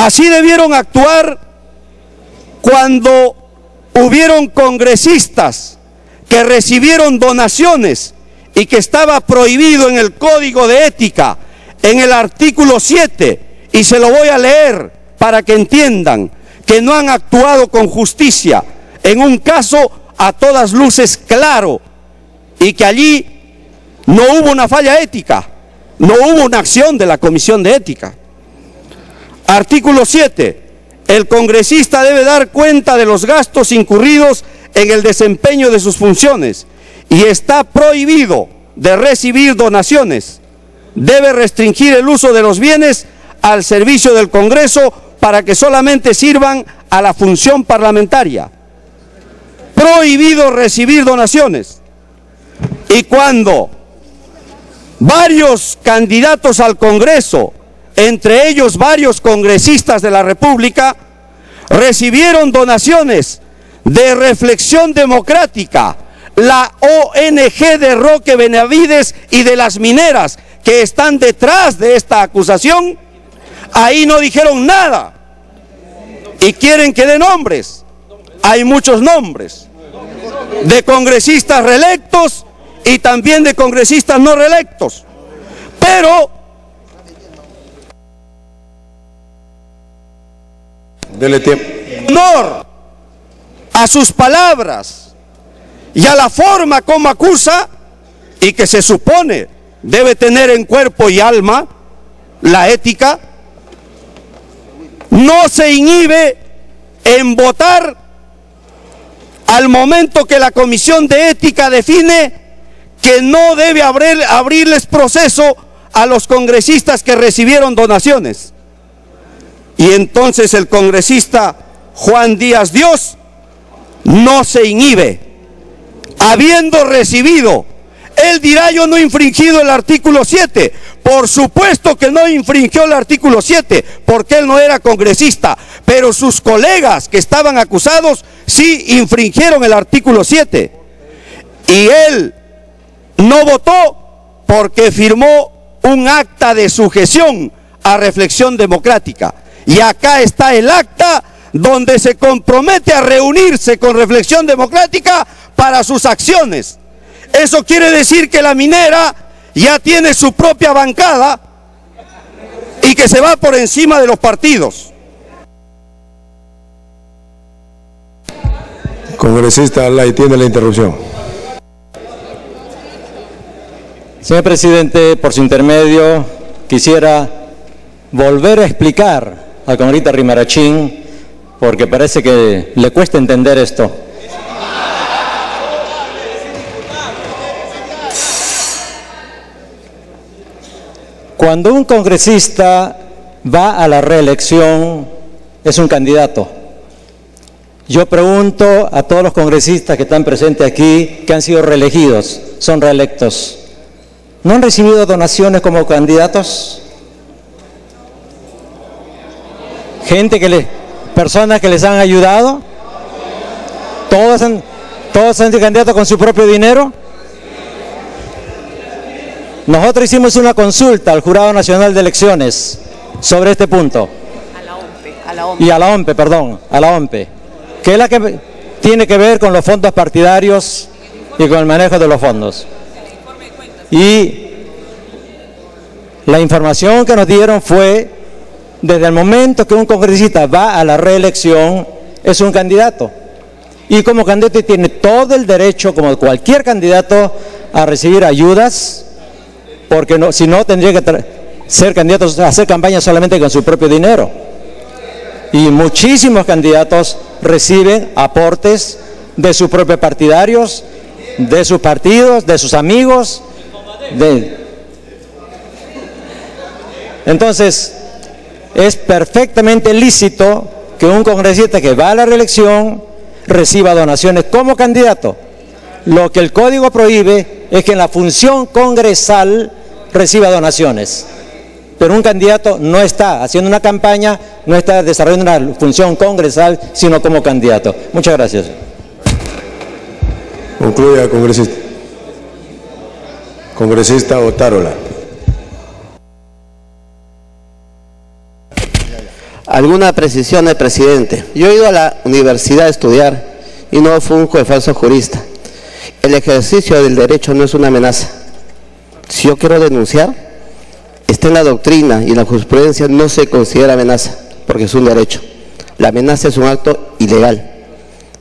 Así debieron actuar cuando hubieron congresistas que recibieron donaciones y que estaba prohibido en el Código de Ética, en el artículo 7, y se lo voy a leer para que entiendan que no han actuado con justicia en un caso a todas luces claro, y que allí no hubo una falla ética, no hubo una acción de la Comisión de Ética. Artículo 7. El congresista debe dar cuenta de los gastos incurridos en el desempeño de sus funciones y está prohibido de recibir donaciones. Debe restringir el uso de los bienes al servicio del Congreso para que solamente sirvan a la función parlamentaria. Prohibido recibir donaciones. Y cuando varios candidatos al Congreso, entre ellos varios congresistas de la República, recibieron donaciones de Reflexión Democrática, la ONG de Roque Benavides y de las mineras que están detrás de esta acusación, ahí no dijeron nada. Y quieren que dé nombres. Hay muchos nombres de congresistas reelectos y también de congresistas no reelectos. Pero dele tiempo. Honor a sus palabras y a la forma como acusa, y que se supone debe tener en cuerpo y alma la ética, no se inhibe en votar al momento que la Comisión de Ética define que no debe abrirles proceso a los congresistas que recibieron donaciones. Y entonces el congresista Juan Díaz Dios no se inhibe, habiendo recibido. Él dirá: yo no he infringido el artículo 7. Por supuesto que no infringió el artículo 7, porque él no era congresista, pero sus colegas que estaban acusados sí infringieron el artículo 7. Y él no votó porque firmó un acta de sujeción a Reflexión Democrática. Y acá está el acta donde se compromete a reunirse con Reflexión Democrática para sus acciones. Eso quiere decir que la minera ya tiene su propia bancada y que se va por encima de los partidos. Congresista, ahí tiene la interrupción. Señor presidente, por su intermedio, quisiera volver a explicar al congresista Rimarachín, porque parece que le cuesta entender esto. Cuando un congresista va a la reelección, es un candidato. Yo pregunto a todos los congresistas que están presentes aquí, que han sido reelegidos, son reelectos, ¿no han recibido donaciones como candidatos? Personas que les han ayudado, todos han sido candidatos con su propio dinero. Nosotros hicimos una consulta al Jurado Nacional de Elecciones sobre este punto. A la OMPE, que es la que tiene que ver con los fondos partidarios y con el manejo de los fondos. Y la información que nos dieron fue: desde el momento que un congresista va a la reelección, es un candidato. Y como candidato tiene todo el derecho, como cualquier candidato, a recibir ayudas, porque no, si no tendría que ser candidato a hacer campaña solamente con su propio dinero. Y muchísimos candidatos reciben aportes de sus propios partidarios, de sus partidos, de sus amigos. Entonces, es perfectamente lícito que un congresista que va a la reelección reciba donaciones como candidato. Lo que el código prohíbe es que en la función congresal reciba donaciones. Pero un candidato no está haciendo una campaña, no está desarrollando una función congresal, sino como candidato. Muchas gracias. Concluya, congresista. Congresista Otárola. Alguna precisión del presidente. Yo he ido a la universidad a estudiar y no funjo de falso jurista. El ejercicio del derecho no es una amenaza. Si yo quiero denunciar, está en la doctrina y en la jurisprudencia no se considera amenaza, porque es un derecho. La amenaza es un acto ilegal,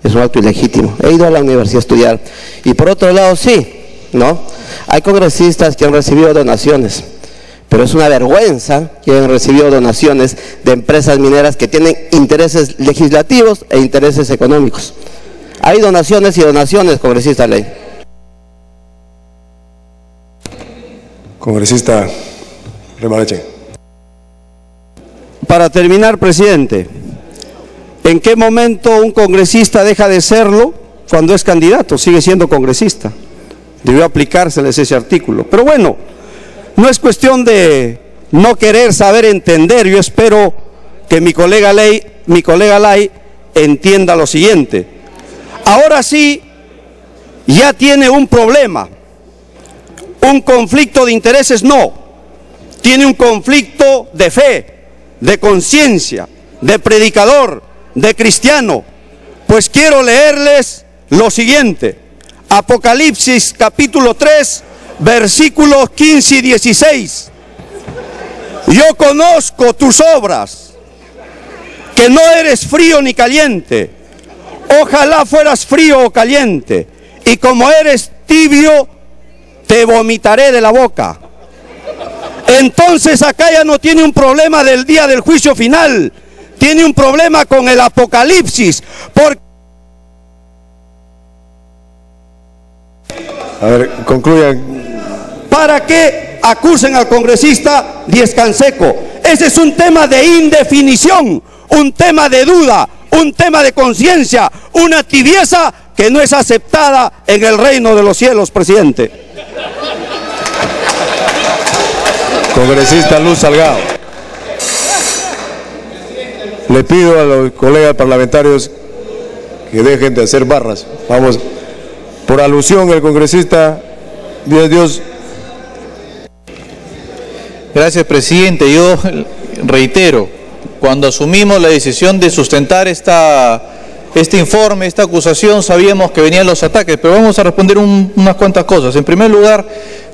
es un acto ilegítimo. He ido a la universidad a estudiar. Y por otro lado, sí, ¿no? Hay congresistas que han recibido donaciones, pero es una vergüenza que hayan recibido donaciones de empresas mineras que tienen intereses legislativos e intereses económicos. Hay donaciones y donaciones, congresista Ley. Congresista Remarachín. Para terminar, presidente, ¿en qué momento un congresista deja de serlo cuando es candidato? Sigue siendo congresista. Debió aplicárseles ese artículo. Pero bueno, no es cuestión de no querer saber entender. Yo espero que mi colega Lai entienda lo siguiente. Ahora sí, ya tiene un problema. Un conflicto de intereses no. Tiene un conflicto de fe, de conciencia, de predicador, de cristiano. Pues quiero leerles lo siguiente. Apocalipsis capítulo 3, versículos 15 y 16. Yo conozco tus obras, que no eres frío ni caliente. Ojalá fueras frío o caliente, y como eres tibio, te vomitaré de la boca. Entonces acá ya no tiene un problema del día del juicio final, tiene un problema con el Apocalipsis. Porque... A ver, concluyan. ¿Para qué acusen al congresista Díez Canseco? Ese es un tema de indefinición, un tema de duda, un tema de conciencia, una tibieza que no es aceptada en el reino de los cielos, presidente. Congresista Luz Salgado. Le pido a los colegas parlamentarios que dejen de hacer barras. Vamos, por alusión, el congresista Dios. Gracias, presidente. Yo reitero, cuando asumimos la decisión de sustentar este informe, esta acusación, sabíamos que venían los ataques, pero vamos a responder unas cuantas cosas. En primer lugar,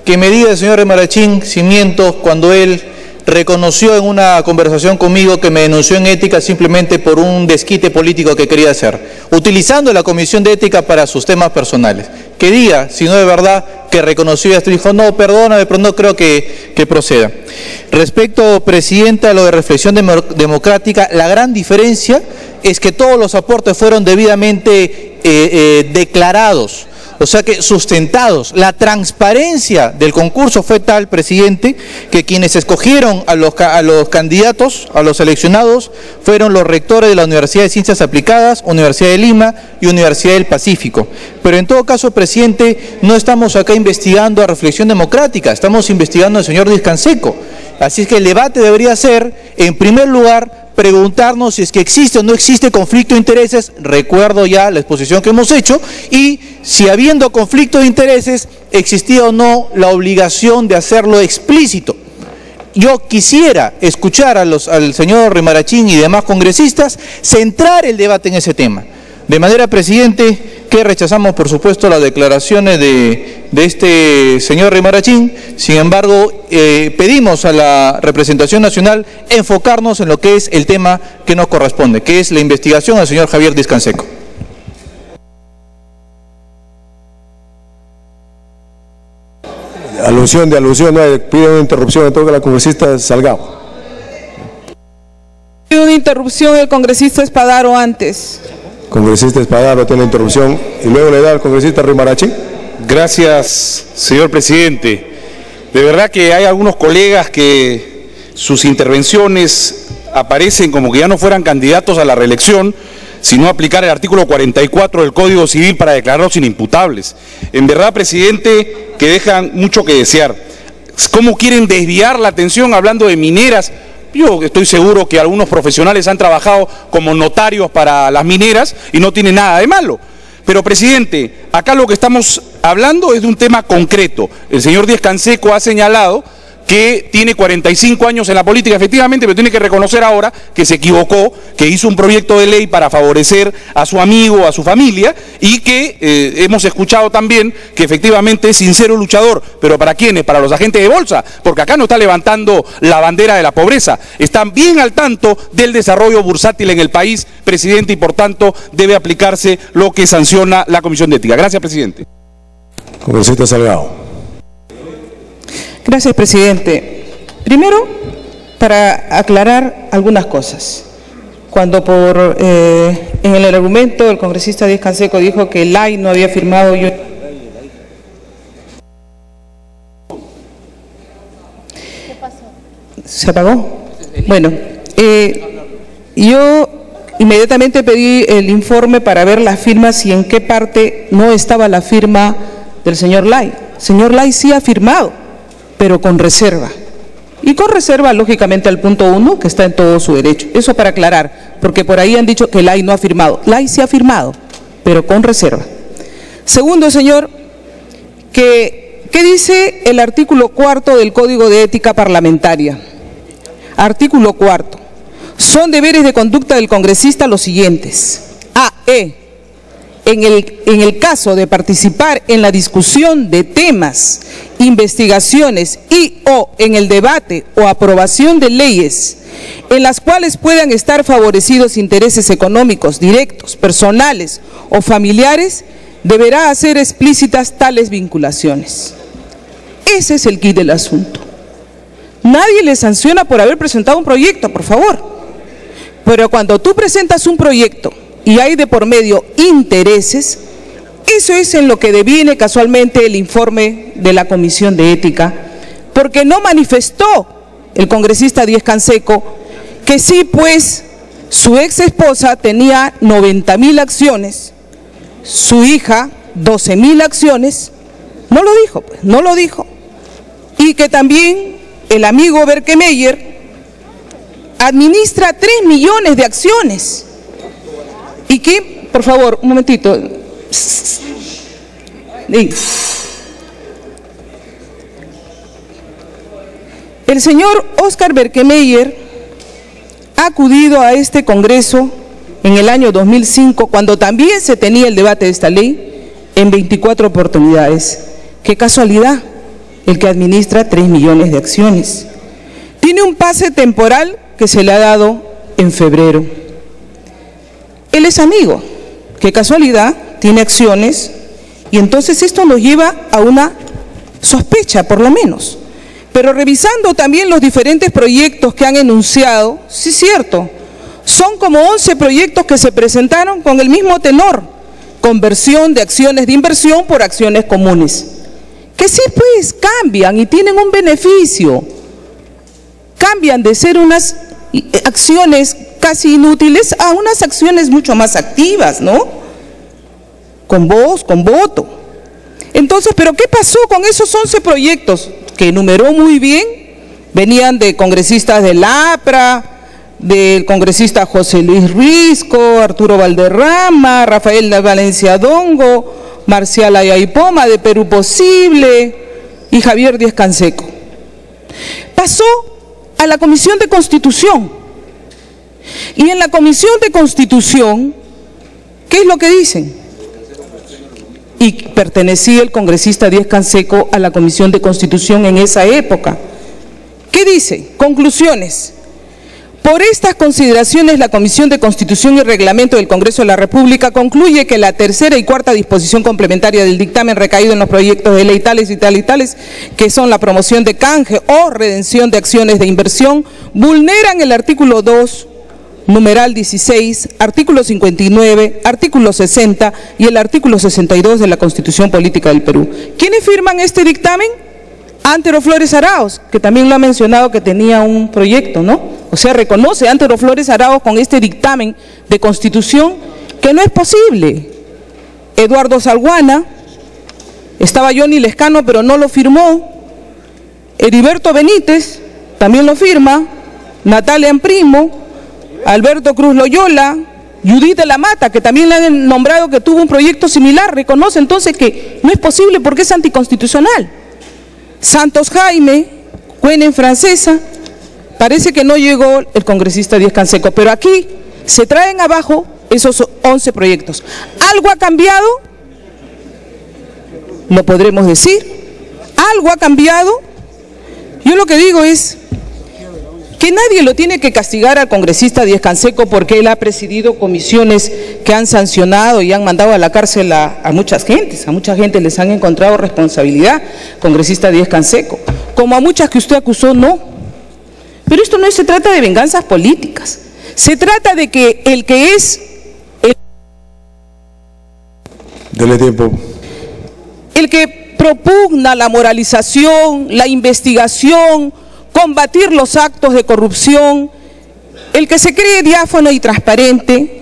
que me diga el señor Remarachín si miento cuando él reconoció en una conversación conmigo que me denunció en ética simplemente por un desquite político que quería hacer, utilizando la Comisión de Ética para sus temas personales. Que diga, si no de verdad, que reconoció y hasta dijo, no, perdóname, pero no creo que proceda. Respecto, presidenta, a lo de reflexión democrática, la gran diferencia es que todos los aportes fueron debidamente declarados, o sea que sustentados. La transparencia del concurso fue tal, presidente, que quienes escogieron a los candidatos, a los seleccionados, fueron los rectores de la Universidad de Ciencias Aplicadas, Universidad de Lima y Universidad del Pacífico. Pero en todo caso, presidente, no estamos acá investigando a reflexión democrática, estamos investigando al señor Díez Canseco. Así es que el debate debería ser, en primer lugar, preguntarnos si es que existe o no existe conflicto de intereses, recuerdo ya la exposición que hemos hecho, y si habiendo conflicto de intereses existía o no la obligación de hacerlo explícito. Yo quisiera escuchar al señor Remarachín y demás congresistas centrar el debate en ese tema. De manera, presidente, que rechazamos, por supuesto, las declaraciones de este señor Remarachín. Sin embargo, pedimos a la representación nacional enfocarnos en lo que es el tema que nos corresponde, que es la investigación al señor Javier Díez Canseco. Alusión, pide una interrupción, entonces la congresista Salgado. Pide una interrupción el congresista Espadaro antes. Congresista Espadaro tiene interrupción y luego le da al congresista Remarachín. Gracias, señor presidente. De verdad que hay algunos colegas que sus intervenciones aparecen como que ya no fueran candidatos a la reelección, sino aplicar el artículo 44 del Código Civil para declararlos inimputables. En verdad, presidente, que dejan mucho que desear. ¿Cómo quieren desviar la atención hablando de mineras? Yo estoy seguro que algunos profesionales han trabajado como notarios para las mineras y no tiene nada de malo. Pero, presidente, acá lo que estamos hablando es de un tema concreto. El señor Díez Canseco ha señalado que tiene 45 años en la política, efectivamente, pero tiene que reconocer ahora que se equivocó, que hizo un proyecto de ley para favorecer a su amigo, a su familia, y que hemos escuchado también que efectivamente es sincero luchador, pero ¿para quiénes? Para los agentes de bolsa, porque acá no está levantando la bandera de la pobreza, están bien al tanto del desarrollo bursátil en el país, presidente, y por tanto debe aplicarse lo que sanciona la Comisión de Ética. Gracias, presidente. Congresista Salgado. Gracias, presidente. Primero, para aclarar algunas cosas. Cuando en el argumento el congresista Díaz Canseco dijo que el AI no había firmado, yo... ¿Qué pasó? ¿Se apagó? Bueno, yo inmediatamente pedí el informe para ver las firmas y en qué parte no estaba la firma del señor Lai. El señor Lai sí ha firmado, pero con reserva. Y con reserva, lógicamente, al punto 1, que está en todo su derecho. Eso para aclarar, porque por ahí han dicho que Lai no ha firmado. Lai sí ha firmado, pero con reserva. Segundo, señor, ¿qué dice el artículo 4 del Código de Ética Parlamentaria? Artículo 4. Son deberes de conducta del congresista los siguientes. En el caso de participar en la discusión de temas, investigaciones y o en el debate o aprobación de leyes en las cuales puedan estar favorecidos intereses económicos, directos, personales o familiares, deberá hacer explícitas tales vinculaciones. Ese es el quid del asunto. Nadie le sanciona por haber presentado un proyecto, por favor. Pero cuando tú presentas un proyecto y hay de por medio intereses, eso es en lo que deviene casualmente el informe de la Comisión de Ética, porque no manifestó el congresista Díaz Canseco que sí, pues, su ex esposa tenía 90.000 acciones, su hija 12.000 acciones, no lo dijo, pues, no lo dijo, y que también el amigo Berkemeyer administra 3 millones de acciones. ¿Y qué? Por favor, un momentito. El señor Oscar Berkemeyer ha acudido a este Congreso en el año 2005, cuando también se tenía el debate de esta ley, en 24 oportunidades. Qué casualidad, el que administra 3 millones de acciones. Tiene un pase temporal que se le ha dado en febrero. Él es amigo, qué casualidad, tiene acciones, y entonces esto nos lleva a una sospecha, por lo menos. Pero revisando también los diferentes proyectos que han enunciado, sí es cierto, son como 11 proyectos que se presentaron con el mismo tenor, conversión de acciones de inversión por acciones comunes, que sí pues cambian y tienen un beneficio, cambian de ser unas acciones casi inútiles a unas acciones mucho más activas, ¿no? Con voz, con voto. Entonces, ¿pero qué pasó con esos 11 proyectos? Que enumeró muy bien, venían de congresistas del APRA, del congresista José Luis Risco, Arturo Valderrama, Rafael de Valencia Dongo, Marcial Ayaipoma de Perú Posible y Javier Díaz Canseco. Pasó a la Comisión de Constitución. Y en la Comisión de Constitución, ¿qué es lo que dicen? Y pertenecía el congresista Díaz Canseco a la Comisión de Constitución en esa época. ¿Qué dice? Conclusiones. Por estas consideraciones, la Comisión de Constitución y Reglamento del Congreso de la República concluye que la tercera y cuarta disposición complementaria del dictamen recaído en los proyectos de ley tales y tales y tales, que son la promoción de canje o redención de acciones de inversión, vulneran el artículo 2, numeral 16, artículo 59, artículo 60 y el artículo 62 de la Constitución Política del Perú. ¿Quiénes firman este dictamen? Antero Flores Arauz, que también lo ha mencionado que tenía un proyecto, ¿no? O sea, reconoce Antero Flores Arauz con este dictamen de Constitución que no es posible. Eduardo Salguana, estaba Johnny Lescano, pero no lo firmó. Heriberto Benítez también lo firma. Natalia Primo, Alberto Cruz Loyola, Judith de la Mata, que también le han nombrado que tuvo un proyecto similar, reconoce entonces que no es posible porque es anticonstitucional. Santos Jaime, Cuenen Francesa, parece que no llegó el congresista Díaz Canseco, pero aquí se traen abajo esos 11 proyectos. ¿Algo ha cambiado? Lo podremos decir. ¿Algo ha cambiado? Yo lo que digo es que nadie lo tiene que castigar al congresista Díaz Canseco porque él ha presidido comisiones que han sancionado y han mandado a la cárcel a muchas gentes. A mucha gente les han encontrado responsabilidad, congresista Díaz Canseco. Como a muchas que usted acusó, no. Pero esto no se trata de venganzas políticas. Se trata de que el que es... Dele tiempo. El que propugna la moralización, la investigación, combatir los actos de corrupción, el que se cree diáfano y transparente,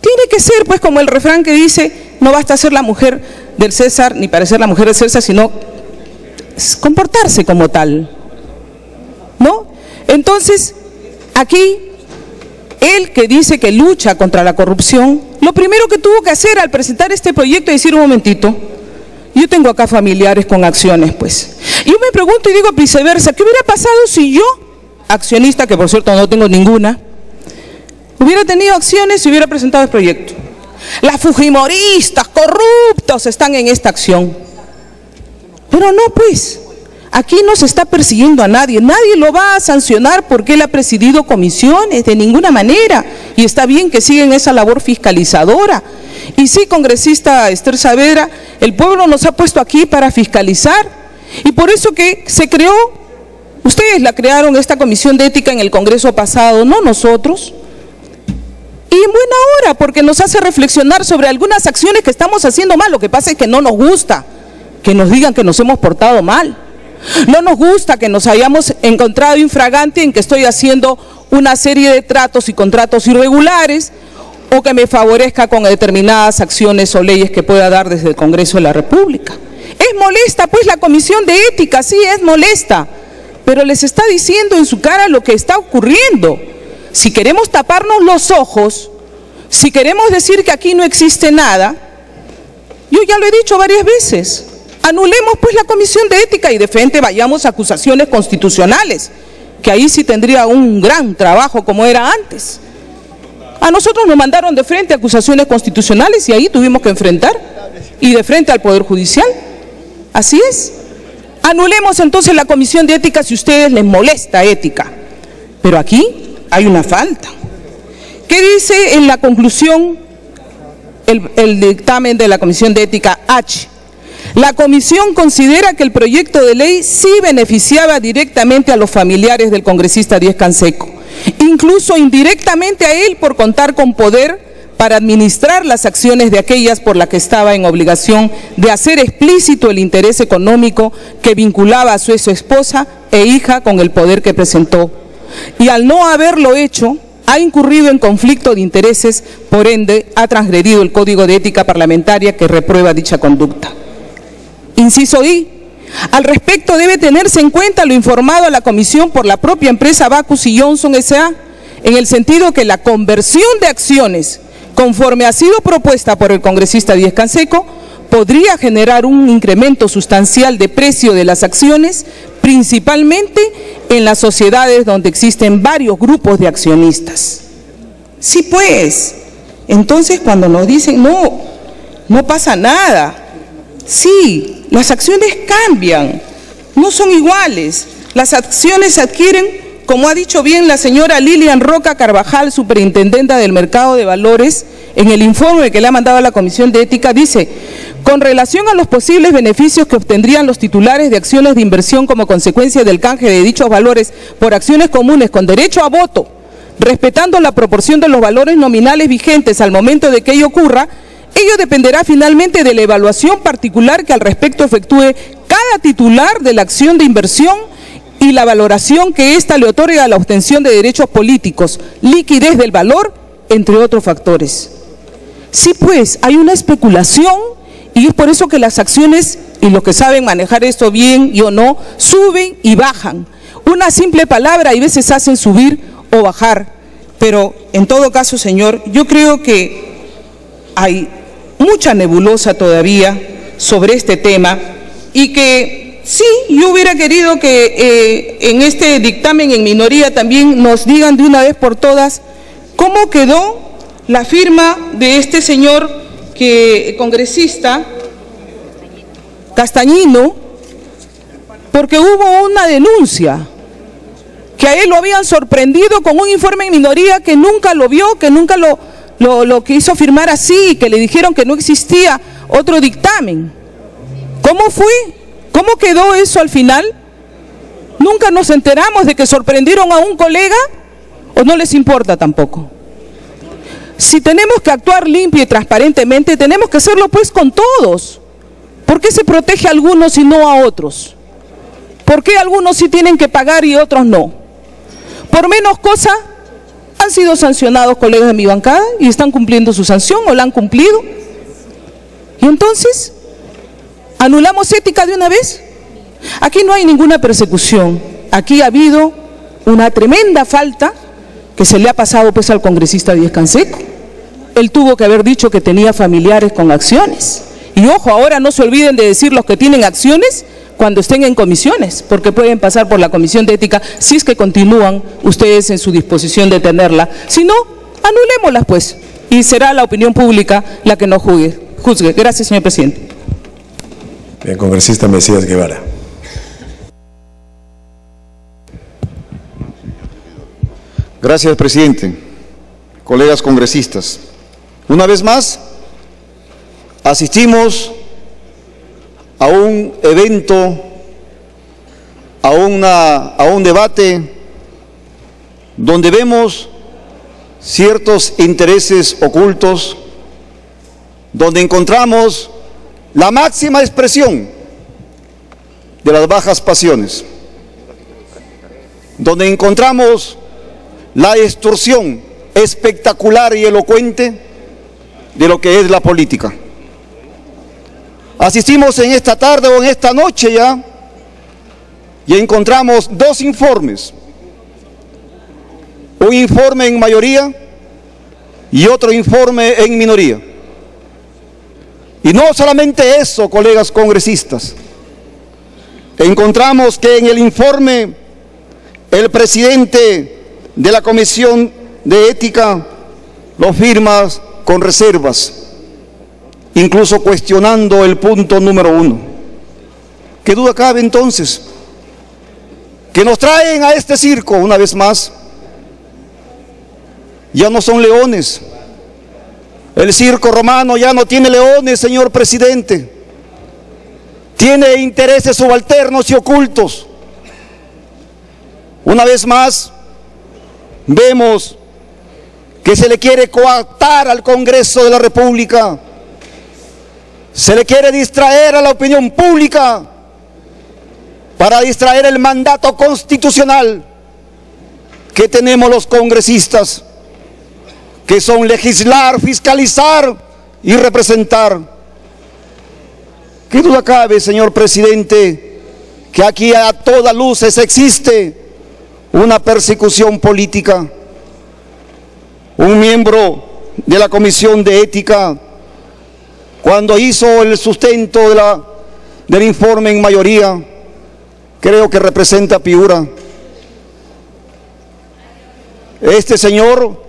tiene que ser, pues, como el refrán que dice, no basta ser la mujer del César, ni parecer la mujer del César, sino comportarse como tal, ¿no? Entonces, aquí, él que dice que lucha contra la corrupción, lo primero que tuvo que hacer al presentar este proyecto es decir, un momentito, yo tengo acá familiares con acciones, pues. Y yo me pregunto y digo viceversa, ¿qué hubiera pasado si yo, accionista, que por cierto no tengo ninguna, hubiera tenido acciones y hubiera presentado el proyecto? Las fujimoristas, corruptos, están en esta acción. Pero no, pues, aquí no se está persiguiendo a nadie, nadie lo va a sancionar porque él ha presidido comisiones, de ninguna manera, y está bien que sigan esa labor fiscalizadora. Y sí, congresista Esther Saavedra, el pueblo nos ha puesto aquí para fiscalizar, y por eso que se creó, ustedes la crearon esta comisión de ética en el Congreso pasado, no nosotros, y en buena hora, porque nos hace reflexionar sobre algunas acciones que estamos haciendo mal. Lo que pasa es que no nos gusta que nos digan que nos hemos portado mal, no nos gusta que nos hayamos encontrado infragante en que estoy haciendo una serie de tratos y contratos irregulares, o que me favorezca con determinadas acciones o leyes que pueda dar desde el Congreso de la República. Es molesta, pues, la comisión de ética, sí es molesta, pero les está diciendo en su cara lo que está ocurriendo. Si queremos taparnos los ojos, si queremos decir que aquí no existe nada, yo ya lo he dicho varias veces, anulemos pues la comisión de ética y de frente vayamos a acusaciones constitucionales, que ahí sí tendría un gran trabajo como era antes. A nosotros nos mandaron de frente acusaciones constitucionales y ahí tuvimos que enfrentar, y de frente al Poder Judicial. Así es. Anulemos entonces la comisión de ética si a ustedes les molesta ética. Pero aquí hay una falta. ¿Qué dice en la conclusión el dictamen de la comisión de ética H? La comisión considera que el proyecto de ley sí beneficiaba directamente a los familiares del congresista Díaz Canseco, incluso indirectamente a él por contar con poder para administrar las acciones de aquellas por las que estaba en obligación de hacer explícito el interés económico que vinculaba a su esposa e hija con el poder que presentó. Y al no haberlo hecho, ha incurrido en conflicto de intereses, por ende ha transgredido el Código de Ética Parlamentaria que reprueba dicha conducta. Inciso I. Al respecto debe tenerse en cuenta lo informado a la comisión por la propia empresa Bacus y Johnson S.A., en el sentido que la conversión de acciones, conforme ha sido propuesta por el congresista Díaz Canseco, podría generar un incremento sustancial de precio de las acciones, principalmente en las sociedades donde existen varios grupos de accionistas. Sí, pues, entonces cuando nos dicen no pasa nada, sí, las acciones cambian, no son iguales, las acciones se adquieren, como ha dicho bien la señora Lilian Roca Carvajal, superintendenta del mercado de valores, en el informe que le ha mandado a la Comisión de Ética, dice: con relación a los posibles beneficios que obtendrían los titulares de acciones de inversión como consecuencia del canje de dichos valores por acciones comunes con derecho a voto, respetando la proporción de los valores nominales vigentes al momento de que ello ocurra, ello dependerá finalmente de la evaluación particular que al respecto efectúe cada titular de la acción de inversión y la valoración que ésta le otorga a la obtención de derechos políticos, liquidez del valor, entre otros factores. Sí, pues, hay una especulación y es por eso que las acciones, y los que saben manejar esto bien y o no, suben y bajan. Una simple palabra a veces hacen subir o bajar, pero en todo caso, señor, yo creo que hay mucha nebulosa todavía sobre este tema y que Sí, yo hubiera querido que en este dictamen en minoría también nos digan de una vez por todas cómo quedó la firma de este señor congresista Castañino, porque hubo una denuncia que a él lo habían sorprendido con un informe en minoría que nunca lo vio, que nunca lo quiso firmar así, que le dijeron que no existía otro dictamen. ¿Cómo fue? ¿Cómo quedó eso al final? ¿Nunca nos enteramos de que sorprendieron a un colega o no les importa tampoco? Si tenemos que actuar limpio y transparentemente, tenemos que hacerlo pues con todos. ¿Por qué se protege a algunos y no a otros? ¿Por qué algunos sí tienen que pagar y otros no? Por menos cosa han sido sancionados colegas de mi bancada y están cumpliendo su sanción o la han cumplido. Y entonces, ¿anulamos ética de una vez? Aquí no hay ninguna persecución. Aquí ha habido una tremenda falta que se le ha pasado pues al congresista Díaz Canseco. Él tuvo que haber dicho que tenía familiares con acciones. Y ojo, ahora no se olviden de decir los que tienen acciones cuando estén en comisiones, porque pueden pasar por la comisión de ética si es que continúan ustedes en su disposición de tenerla. Si no, anulémoslas pues, y será la opinión pública la que nos juzgue. Gracias, señor presidente. Bien, congresista Mesías Guevara. Gracias, presidente. Colegas congresistas, una vez más asistimos a un evento, a un debate donde vemos ciertos intereses ocultos, donde encontramos la máxima expresión de las bajas pasiones, donde encontramos la extorsión espectacular y elocuente de lo que es la política. Asistimos en esta tarde o en esta noche ya y encontramos dos informes, un informe en mayoría y otro informe en minoría. Y no solamente eso, colegas congresistas, encontramos que en el informe el presidente de la Comisión de Ética lo firma con reservas, incluso cuestionando el punto número 1. ¿Qué duda cabe entonces? Que nos traen a este circo una vez más. Ya no son leones. El circo romano ya no tiene leones, señor presidente. Tiene intereses subalternos y ocultos. Una vez más, vemos que se le quiere coartar al Congreso de la República. Se le quiere distraer a la opinión pública para distraer el mandato constitucional que tenemos los congresistas, que son legislar, fiscalizar y representar. ¿Qué duda cabe, señor presidente, que aquí a todas luces existe una persecución política? Un miembro de la Comisión de Ética, cuando hizo el sustento del informe en mayoría, creo que representa a Piura. Este señor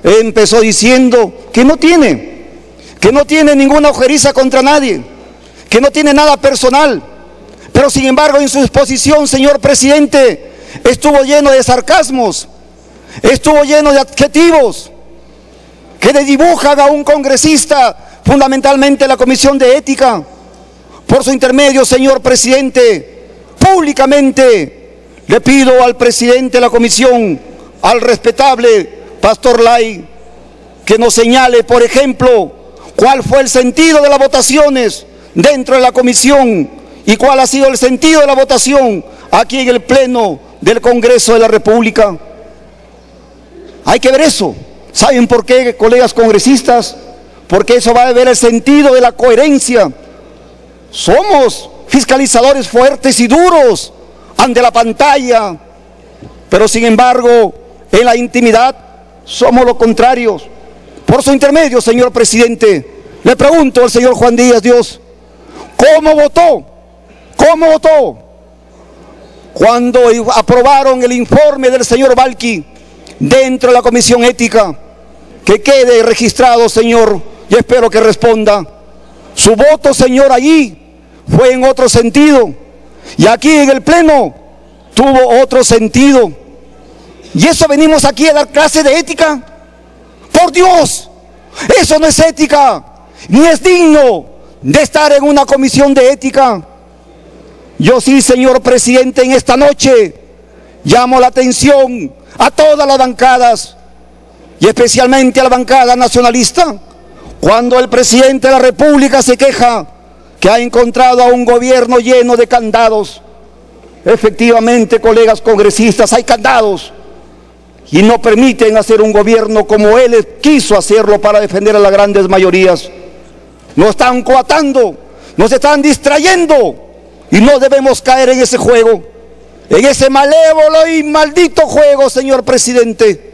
empezó diciendo que no tiene ninguna ojeriza contra nadie, que no tiene nada personal, pero sin embargo en su exposición, señor presidente, estuvo lleno de sarcasmos, estuvo lleno de adjetivos que le dibujan a un congresista, fundamentalmente la Comisión de Ética. Por su intermedio, señor presidente, públicamente le pido al presidente de la comisión, al respetable Pastor Lay, que nos señale, por ejemplo, cuál fue el sentido de las votaciones dentro de la comisión y cuál ha sido el sentido de la votación aquí en el Pleno del Congreso de la República. Hay que ver eso. ¿Saben por qué, colegas congresistas? Porque eso va a ver el sentido de la coherencia. Somos fiscalizadores fuertes y duros ante la pantalla, pero sin embargo, en la intimidad somos los contrarios. Por su intermedio, señor presidente, le pregunto al señor Juan Díaz Dios, ¿cómo votó ¿Cómo votó? Cuando aprobaron el informe del señor Balqui dentro de la Comisión Ética, que quede registrado, señor, y espero que responda. Su voto, señor, allí fue en otro sentido, y aquí en el Pleno tuvo otro sentido. Y eso venimos aquí a dar clase de ética. ¡Por Dios! Eso no es ética, ni es digno de estar en una comisión de ética. Yo sí, señor presidente, en esta noche llamo la atención a todas las bancadas y especialmente a la bancada nacionalista, cuando el presidente de la República se queja que ha encontrado a un gobierno lleno de candados. Efectivamente, colegas congresistas, hay candados y no permiten hacer un gobierno como él quiso hacerlo para defender a las grandes mayorías. Nos están coatando, nos están distrayendo y no debemos caer en ese juego, en ese malévolo y maldito juego, señor presidente.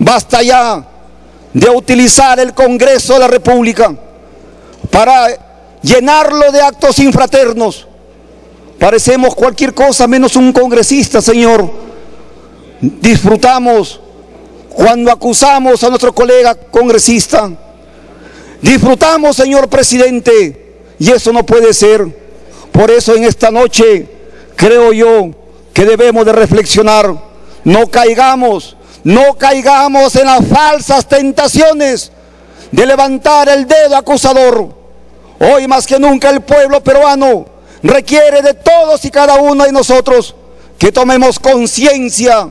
Basta ya de utilizar el Congreso de la República para llenarlo de actos infraternos. Parecemos cualquier cosa menos un congresista, señor. Disfrutamos cuando acusamos a nuestro colega congresista. Disfrutamos, señor presidente, y eso no puede ser. Por eso en esta noche creo yo que debemos de reflexionar. No caigamos en las falsas tentaciones de levantar el dedo acusador. Hoy más que nunca el pueblo peruano requiere de todos y cada uno de nosotros que tomemos conciencia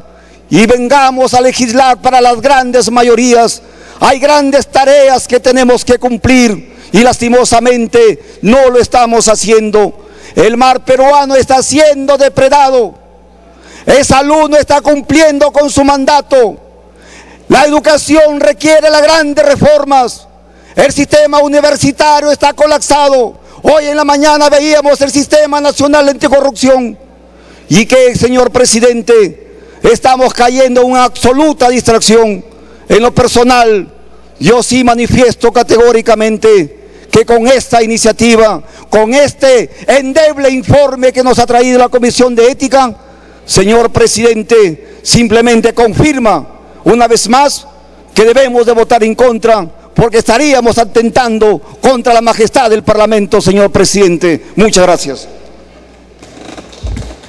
y vengamos a legislar para las grandes mayorías. Hay grandes tareas que tenemos que cumplir y lastimosamente no lo estamos haciendo. El mar peruano está siendo depredado. El salud no está cumpliendo con su mandato. La educación requiere las grandes reformas. El sistema universitario está colapsado. Hoy en la mañana veíamos el Sistema Nacional Anticorrupción. Y que, señor presidente, estamos cayendo en una absoluta distracción. En lo personal, yo sí manifiesto categóricamente que con esta iniciativa, con este endeble informe que nos ha traído la Comisión de Ética, señor presidente, simplemente confirma una vez más que debemos de votar en contra, porque estaríamos atentando contra la majestad del Parlamento, señor presidente. Muchas gracias.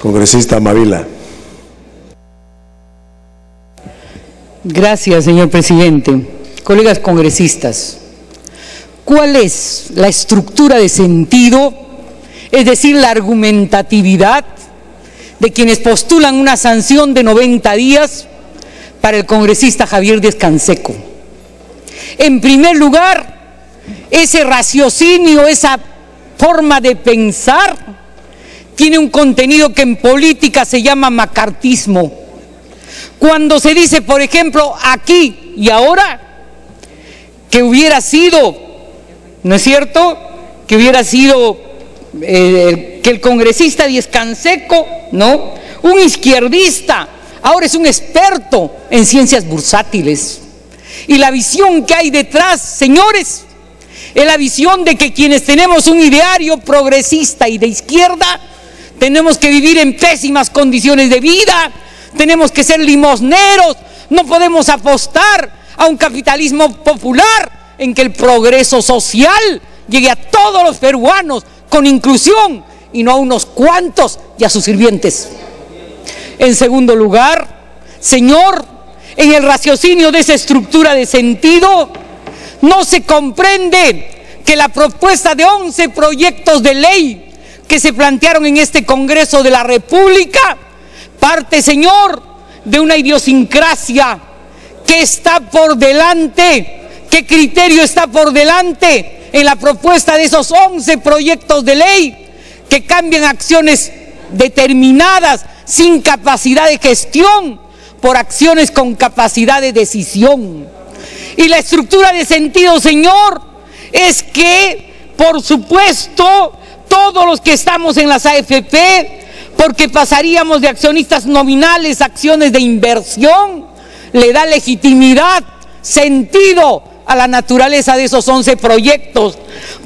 Congresista Mavila. Gracias, señor presidente. Colegas congresistas, ¿cuál es la estructura de sentido, es decir, la argumentatividad de quienes postulan una sanción de 90 días para el congresista Javier Díaz-Canseco? En primer lugar, ese raciocinio, esa forma de pensar, tiene un contenido que en política se llama macartismo. Cuando se dice, por ejemplo, aquí y ahora, que hubiera sido, ¿no es cierto?, que hubiera sido que el congresista Díaz-Canseco, ¿no?, un izquierdista, ahora es un experto en ciencias bursátiles. Y la visión que hay detrás, señores, es la visión de que quienes tenemos un ideario progresista y de izquierda, tenemos que vivir en pésimas condiciones de vida, tenemos que ser limosneros, no podemos apostar a un capitalismo popular en que el progreso social llegue a todos los peruanos con inclusión y no a unos cuantos y a sus sirvientes. En segundo lugar, señor, en el raciocinio de esa estructura de sentido, no se comprende que la propuesta de 11 proyectos de ley que se plantearon en este Congreso de la República parte, señor, de una idiosincrasia. ¿Qué está por delante? ¿Qué criterio está por delante en la propuesta de esos 11 proyectos de ley que cambian acciones determinadas sin capacidad de gestión por acciones con capacidad de decisión? Y la estructura de sentido, señor, es que, por supuesto, todos los que estamos en las AFP, porque pasaríamos de accionistas nominales a acciones de inversión, le da legitimidad, sentido a la naturaleza de esos 11 proyectos.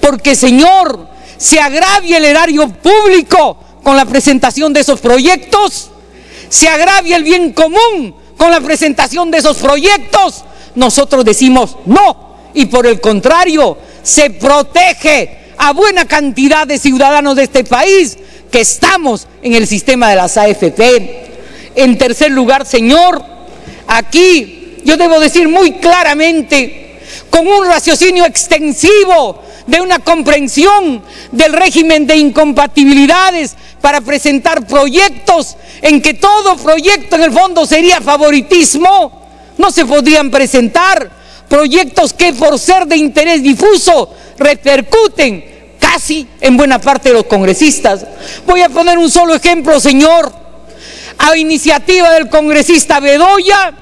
Porque, señor, se agravia el erario público con la presentación de esos proyectos, se agravia el bien común con la presentación de esos proyectos. Nosotros decimos no, y por el contrario, se protege a buena cantidad de ciudadanos de este país que estamos en el sistema de las AFP. En tercer lugar, señor, aquí yo debo decir muy claramente, con un raciocinio extensivo de una comprensión del régimen de incompatibilidades para presentar proyectos en que todo proyecto en el fondo sería favoritismo, no se podrían presentar proyectos que por ser de interés difuso repercuten casi en buena parte de los congresistas. Voy a poner un solo ejemplo, señor. A iniciativa del congresista Bedoya,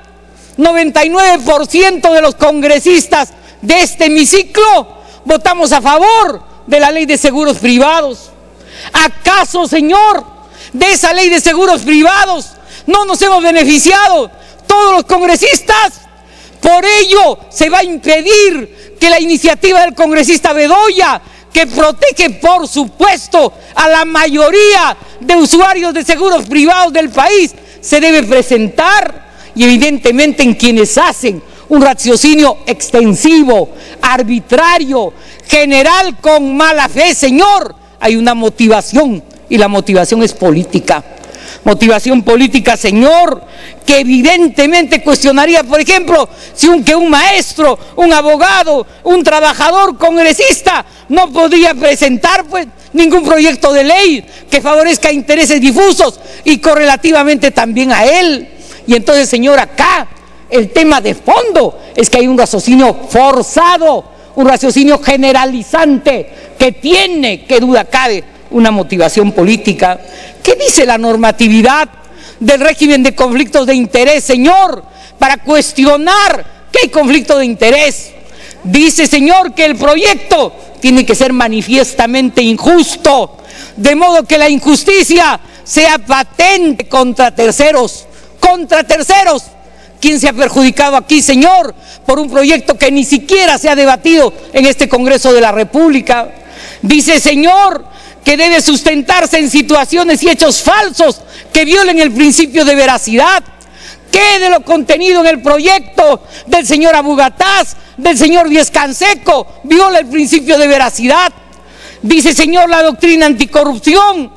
99% de los congresistas de este hemiciclo votamos a favor de la ley de seguros privados. ¿Acaso, señor, de esa ley de seguros privados no nos hemos beneficiado todos los congresistas? Por ello se va a impedir que la iniciativa del congresista Bedoya, que protege por supuesto a la mayoría de usuarios de seguros privados del país, se debe presentar. Y evidentemente en quienes hacen un raciocinio extensivo, arbitrario, general, con mala fe, señor, hay una motivación, y la motivación es política. Motivación política, señor, que evidentemente cuestionaría, por ejemplo, si un maestro, un abogado, un trabajador congresista no podría presentar pues ningún proyecto de ley que favorezca intereses difusos y correlativamente también a él. Y entonces, señor, acá el tema de fondo es que hay un raciocinio forzado, un raciocinio generalizante que tiene, qué duda cabe, una motivación política. ¿Qué dice la normatividad del régimen de conflictos de interés, señor, para cuestionar que hay conflicto de interés? Dice, señor, que el proyecto tiene que ser manifiestamente injusto, de modo que la injusticia sea patente contra terceros. Contra terceros. ¿Quién se ha perjudicado aquí, señor, por un proyecto que ni siquiera se ha debatido en este Congreso de la República? Dice, señor, que debe sustentarse en situaciones y hechos falsos que violen el principio de veracidad. ¿Qué de lo contenido en el proyecto del señor Abugataz, del señor Díez Canseco, viola el principio de veracidad? Dice, señor, la doctrina anticorrupción,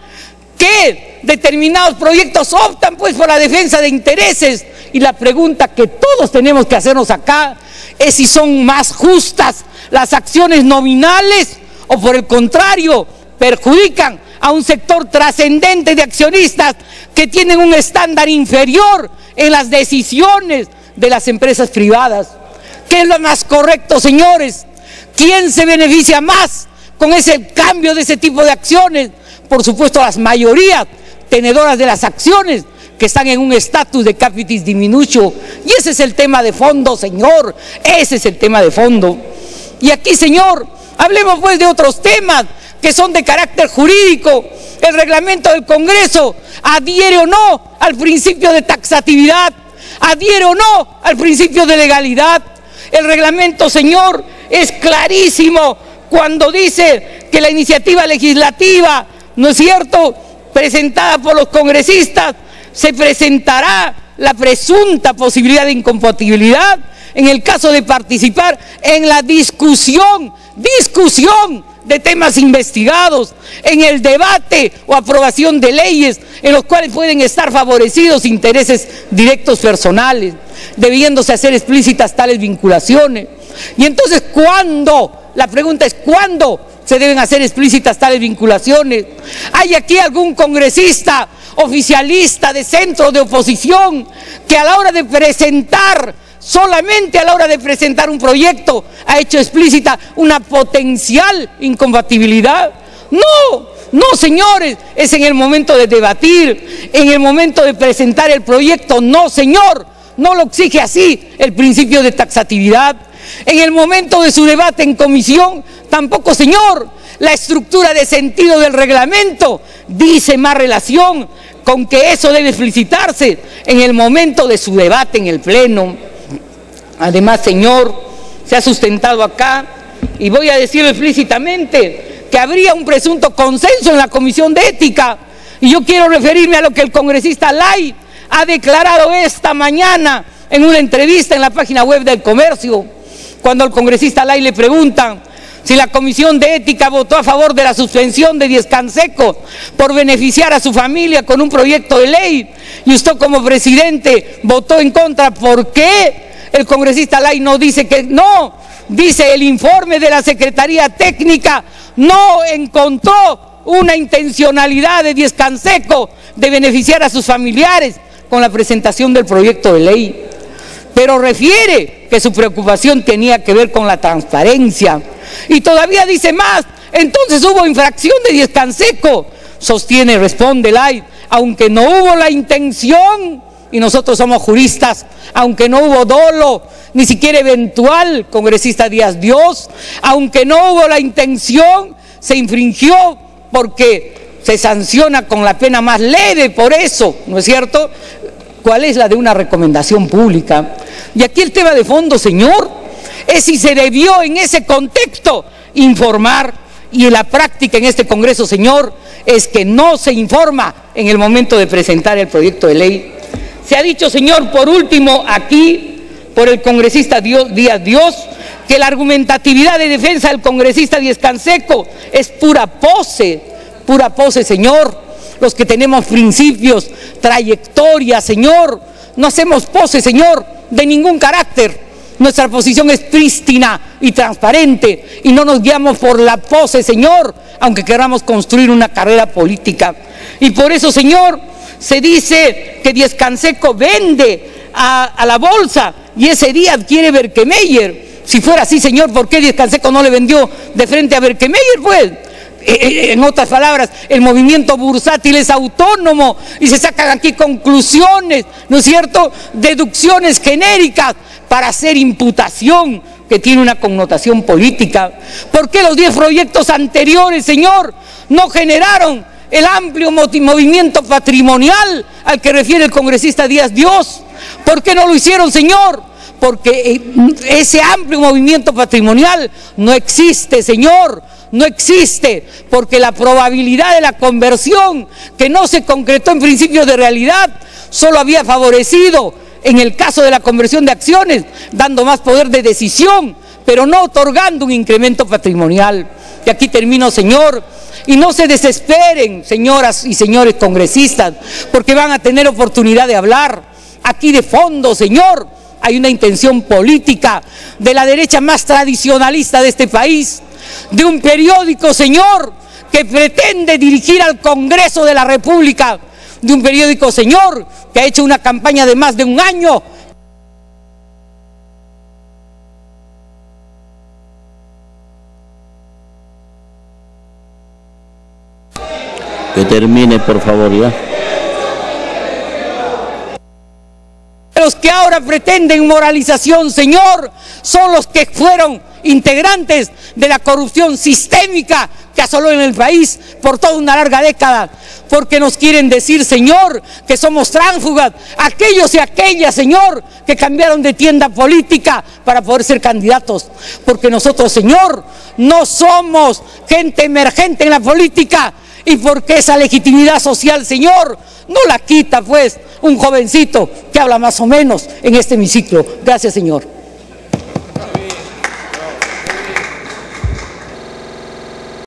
que determinados proyectos optan pues por la defensa de intereses. Y la pregunta que todos tenemos que hacernos acá es si son más justas las acciones nominales o por el contrario perjudican a un sector trascendente de accionistas que tienen un estándar inferior en las decisiones de las empresas privadas. ¿Qué es lo más correcto, señores? ¿Quién se beneficia más con ese cambio de ese tipo de acciones? Por supuesto, las mayorías tenedoras de las acciones que están en un estatus de capitis diminutio. Y ese es el tema de fondo, señor, ese es el tema de fondo. Y aquí, señor, hablemos pues de otros temas que son de carácter jurídico. El reglamento del Congreso adhiere o no al principio de taxatividad, adhiere o no al principio de legalidad. El reglamento, señor, es clarísimo cuando dice que la iniciativa legislativa, ¿no es cierto?, presentada por los congresistas, se presentará la presunta posibilidad de incompatibilidad en el caso de participar en la discusión de temas investigados, en el debate o aprobación de leyes en los cuales pueden estar favorecidos intereses directos personales, debiéndose hacer explícitas tales vinculaciones. Y entonces, ¿cuándo? La pregunta es, ¿cuándo se deben hacer explícitas tales vinculaciones? ¿Hay aquí algún congresista oficialista de centro de oposición que a la hora de presentar, solamente a la hora de presentar un proyecto, ha hecho explícita una potencial incompatibilidad? No, señores, es en el momento de debatir, en el momento de presentar el proyecto. No, señor, no lo exige así el principio de taxatividad. En el momento de su debate en comisión, tampoco, señor. La estructura de sentido del reglamento dice más relación con que eso debe explicitarse en el momento de su debate en el Pleno. Además, señor, se ha sustentado acá, y voy a decirlo explícitamente, que habría un presunto consenso en la Comisión de Ética. Y yo quiero referirme a lo que el congresista Lay ha declarado esta mañana en una entrevista en la página web del Comercio, cuando el congresista Lay le preguntan si la Comisión de Ética votó a favor de la suspensión de Díaz Canseco por beneficiar a su familia con un proyecto de ley, y usted como presidente votó en contra. ¿Por qué? El congresista Lay no dice que no, dice el informe de la Secretaría Técnica no encontró una intencionalidad de Díaz Canseco de beneficiar a sus familiares con la presentación del proyecto de ley, pero refiere que su preocupación tenía que ver con la transparencia. Y todavía dice más, entonces hubo infracción de Díaz Canseco. Sostiene, responde Lay, aunque no hubo la intención, y nosotros somos juristas, aunque no hubo dolo, ni siquiera eventual, congresista Díaz Dios, aunque no hubo la intención, se infringió porque se sanciona con la pena más leve por eso, ¿no es cierto? ¿Cuál es la de una recomendación pública? Y aquí el tema de fondo, señor, es si se debió en ese contexto informar, y en la práctica en este Congreso, señor, es que no se informa en el momento de presentar el proyecto de ley. Se ha dicho, señor, por último, aquí, por el congresista Díaz Dios, que la argumentatividad de defensa del congresista Díaz Canseco es pura pose, señor. Los que tenemos principios, trayectoria, señor, no hacemos pose, señor, de ningún carácter. Nuestra posición es prístina y transparente y no nos guiamos por la pose, señor, aunque queramos construir una carrera política. Y por eso, señor, se dice que Díaz Canseco vende a la bolsa y ese día adquiere Berkemeyer. Si fuera así, señor, ¿por qué Díaz Canseco no le vendió de frente a Berkemeyer, pues? En otras palabras, el movimiento bursátil es autónomo y se sacan aquí conclusiones, ¿no es cierto?, deducciones genéricas para hacer imputación que tiene una connotación política. ¿Por qué los 10 proyectos anteriores, señor, no generaron el amplio movimiento patrimonial al que refiere el congresista Díaz Dios? ¿Por qué no lo hicieron, señor? Porque ese amplio movimiento patrimonial no existe, señor. No existe, porque la probabilidad de la conversión, que no se concretó en principios de realidad, solo había favorecido en el caso de la conversión de acciones, dando más poder de decisión, pero no otorgando un incremento patrimonial. Y aquí termino, señor, y no se desesperen, señoras y señores congresistas, porque van a tener oportunidad de hablar. Aquí de fondo, señor, hay una intención política de la derecha más tradicionalista de este país, de un periódico, señor, que pretende dirigir al Congreso de la República, de un periódico, señor, que ha hecho una campaña de más de un año. Que termine, por favor, ya. Los que ahora pretenden moralización, señor, son los que fueron integrantes de la corrupción sistémica que asoló en el país por toda una larga década, porque nos quieren decir, señor, que somos tránsfugas, aquellos y aquellas, señor, que cambiaron de tienda política para poder ser candidatos, porque nosotros, señor, no somos gente emergente en la política, y porque esa legitimidad social, señor, no la quita pues un jovencito que habla más o menos en este hemiciclo. Gracias, señor.